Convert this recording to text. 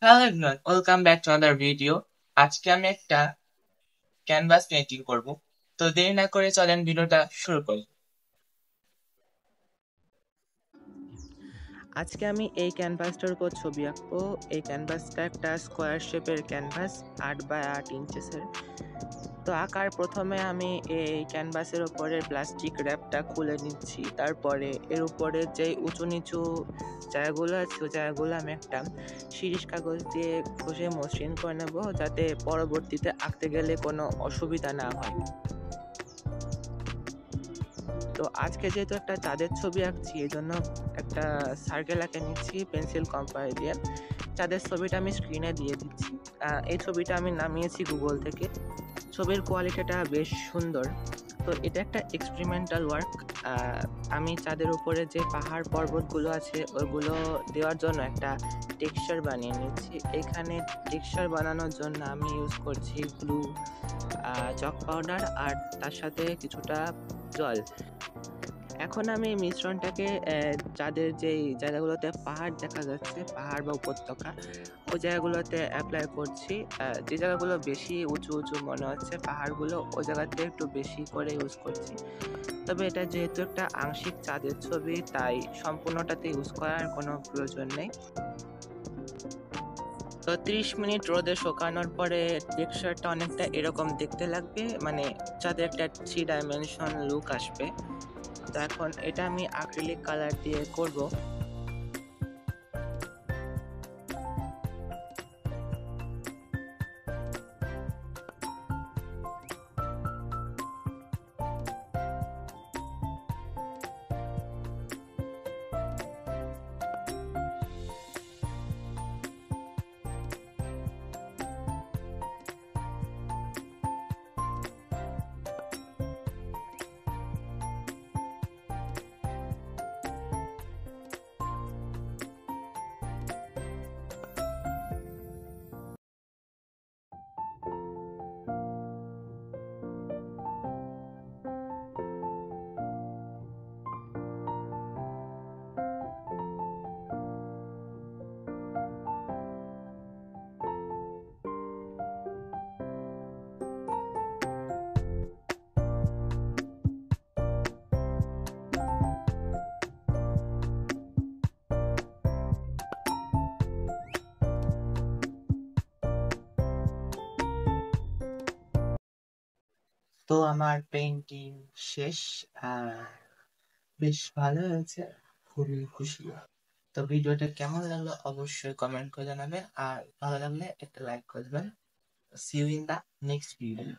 Hello everyone, welcome back to another video. আজকে আমি একটা ক্যানভাস পেইন্টিং করব। তো দেরি না করে চলেন ভিডিওটা শুরু করি। আজকে আমি এই ক্যানভাসটার উপর ছবি আঁকবো। এই ক্যানভাসটা একটা স্কোয়ার শেপের ক্যানভাস, 8x8 ইঞ্চেসের। তো আঁকার প্রথমে আমি এই ক্যানভাসের ওপরে প্লাস্টিক র্যাপটা খুলে নিচ্ছি। তারপরে এর উপরে যে উঁচু নিচু জায়গাগুলো আছে ওই জায়গাগুলো আমি একটা শিরিষ কাগজ দিয়ে ঘষে মসৃণ করে নেব, যাতে পরবর্তীতে আঁকতে গেলে কোনো অসুবিধা না হয়। তো আজকে যেহেতু একটা চাঁদের ছবি আঁকছি, এই জন্য একটা সার্কেল এঁকে নিচ্ছি পেন্সিল কম্পাস দিয়ে। চাঁদের ছবিটা আমি স্ক্রিনে দিয়ে দিচ্ছি। এই ছবিটা আমি নামিয়েছি গুগল থেকে। ছবির কোয়ালিটিটা বেশ সুন্দর। তো এটা একটা এক্সপেরিমেন্টাল ওয়ার্ক। আমি চাঁদের উপরে যে পাহাড় পর্বতগুলো আছে ওইগুলো দেওয়ার জন্য একটা টেক্সচার বানিয়ে নিচ্ছি। এখানে টেক্সচার বানানোর জন্য আমি ইউজ করছি গ্লু, চক পাউডার আর তার সাথে কিছুটা জল। এখন আমি এই মিশ্রণটাকে চাঁদের যেই জায়গাগুলোতে পাহাড় দেখা যাচ্ছে, পাহাড় বা উপত্যকা, ওই জায়গাগুলোতে অ্যাপ্লাই করছি। যে জায়গাগুলো বেশি উঁচু উঁচু মনে হচ্ছে পাহাড়গুলো, ওই জায়গাতে একটু বেশি করে ইউজ করছি। তবে এটা যেহেতু একটা আংশিক চাঁদের ছবি, তাই সম্পূর্ণটাতে ইউজ করার কোনো প্রয়োজন নেই। তো 30 মিনিট রোদে শুকানোর পরে টেক্সচারটা অনেকটা এরকম দেখতে লাগবে, মানে চাঁদের একটা 3 ডাইমেনশন লুক আসবে। তো এখন এটা আমি অ্যাক্রিলিক কালার দিয়ে করব। তো আমার পেইন্টিং শেষ। বেশ ভালো হয়েছে, খুবই খুশি। তো ভিডিওটা কেমন লাগলো অবশ্যই কমেন্ট করে জানাবেন, আর ভালো লাগলে একটা লাইক করবেন। See you in the next video.